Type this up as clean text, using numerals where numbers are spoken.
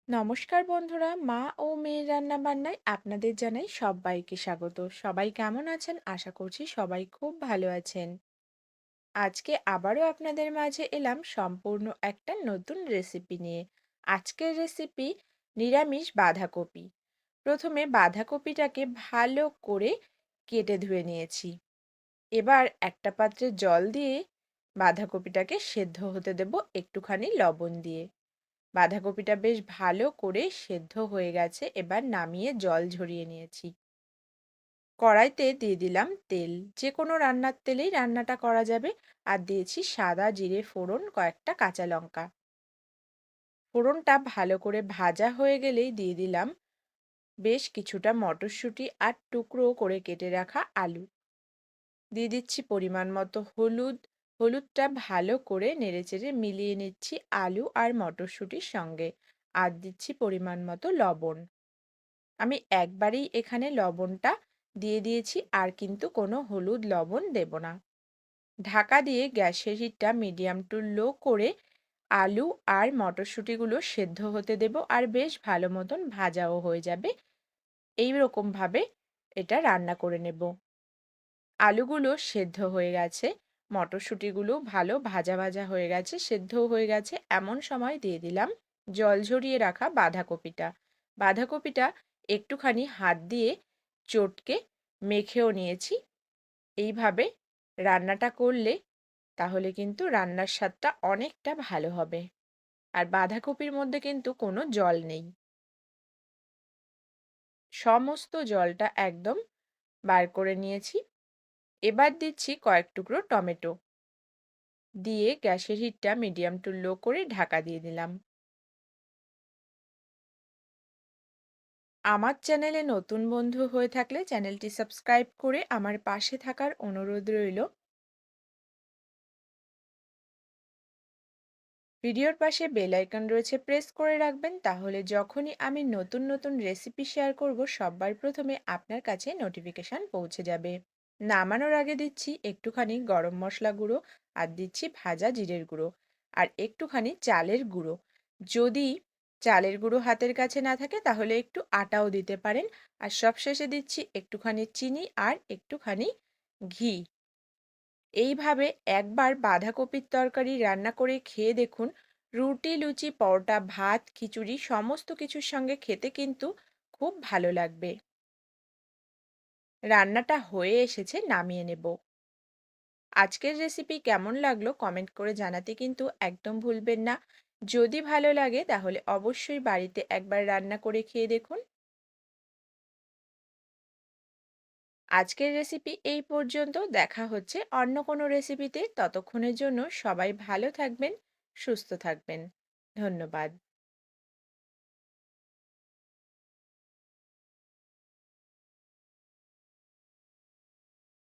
নমস্কার বন্ধুরা, মা ও মেয়ের রান্নাবান্নায় আপনাদের জানাই সবাইকে স্বাগত। সবাই কেমন আছেন? আশা করছি সবাই খুব ভালো আছেন। আজকে আবারও আপনাদের মাঝে এলাম সম্পূর্ণ একটা নতুন রেসিপি নিয়ে। আজকের রেসিপি নিরামিষ বাঁধাকপি। প্রথমে বাঁধাকপিটাকে ভালো করে কেটে ধুয়ে নিয়েছি। এবার একটা পাত্রে জল দিয়ে বাঁধাকপিটাকে সেদ্ধ হতে দেব একটুখানি লবণ দিয়ে। বাঁধাকপিটা বেশ ভালো করে সেদ্ধ হয়ে গেছে, এবার নামিয়ে জল ঝরিয়ে নিয়েছি। কড়াইতে দিয়ে দিলাম তেল, যে কোনো রান্নার তেলেই রান্নাটা করা যাবে। আর দিয়েছি সাদা জিরে ফোড়ন, কয়েকটা কাঁচা লঙ্কা। ফোড়নটা ভালো করে ভাজা হয়ে গেলেই দিয়ে দিলাম বেশ কিছুটা মটরশুঁটি আর টুকরো করে কেটে রাখা আলু। দিয়ে দিচ্ছি পরিমাণ মতো হলুদ। হলুদটা ভালো করে নেড়েচেড়ে মিলিয়ে নিচ্ছি আলু আর মটরশুঁটির সঙ্গে। আর দিচ্ছি পরিমাণ মতো লবণ। আমি একবারেই এখানে লবণটা দিয়ে দিয়েছি, আর কিন্তু কোনো হলুদ লবণ দেব না। ঢাকা দিয়ে গ্যাসের হিটটা মিডিয়াম টু লো করে আলু আর মটরশুঁটিগুলো সেদ্ধ হতে দেব, আর বেশ ভালো মতন ভাজাও হয়ে যাবে। এই রকমভাবে এটা রান্না করে নেব। আলুগুলো সেদ্ধ হয়ে গেছে, মটরশুঁটিগুলো ভালো ভাজা ভাজা হয়ে গেছে, সেদ্ধও হয়ে গেছে। এমন সময় দিয়ে দিলাম জল ঝরিয়ে রাখা বাঁধাকপিটা। বাঁধাকপিটা একটুখানি হাত দিয়ে চটকে মেখেও নিয়েছি। এইভাবে রান্নাটা করলে তাহলে কিন্তু রান্নার স্বাদটা অনেকটা ভালো হবে। আর বাঁধাকপির মধ্যে কিন্তু কোনো জল নেই, সমস্ত জলটা একদম বার করে নিয়েছি। এবার দিচ্ছি কয়েক টুকরো টমেটো, দিয়ে গ্যাসের হিটটা মিডিয়াম টু লো করে ঢাকা দিয়ে দিলাম। আমার চ্যানেলে নতুন বন্ধু হয়ে থাকলে চ্যানেলটি সাবস্ক্রাইব করে আমার পাশে থাকার অনুরোধ রইল। ভিডিওর পাশে বেল আইকন রয়েছে, প্রেস করে রাখবেন, তাহলে যখনই আমি নতুন নতুন রেসিপি শেয়ার করব সবার প্রথমে আপনার কাছে নোটিফিকেশান পৌঁছে যাবে। নামানোর আগে দিচ্ছি একটুখানি গরম মশলা গুঁড়ো, আর দিচ্ছি ভাজা জিরের গুঁড়ো, আর একটুখানি চালের গুঁড়ো। যদি চালের গুঁড়ো হাতের কাছে না থাকে তাহলে একটু আটাও দিতে পারেন। আর সবশেষে দিচ্ছি একটুখানি চিনি আর একটুখানি ঘি। এইভাবে একবার বাঁধাকপির তরকারি রান্না করে খেয়ে দেখুন। রুটি, লুচি, পরোটা, ভাত, খিচুড়ি সমস্ত কিছুর সঙ্গে খেতে কিন্তু খুব ভালো লাগবে। রান্নাটা হয়ে এসেছে, নামিয়ে নেব। আজকের রেসিপি কেমন লাগলো কমেন্ট করে জানাতে কিন্তু একদম ভুলবেন না। যদি ভালো লাগে তাহলে অবশ্যই বাড়িতে একবার রান্না করে খেয়ে দেখুন। আজকের রেসিপি এই পর্যন্ত। দেখা হচ্ছে অন্য কোনো রেসিপিতে। ততক্ষণের জন্য সবাই ভালো থাকবেন, সুস্থ থাকবেন। ধন্যবাদ।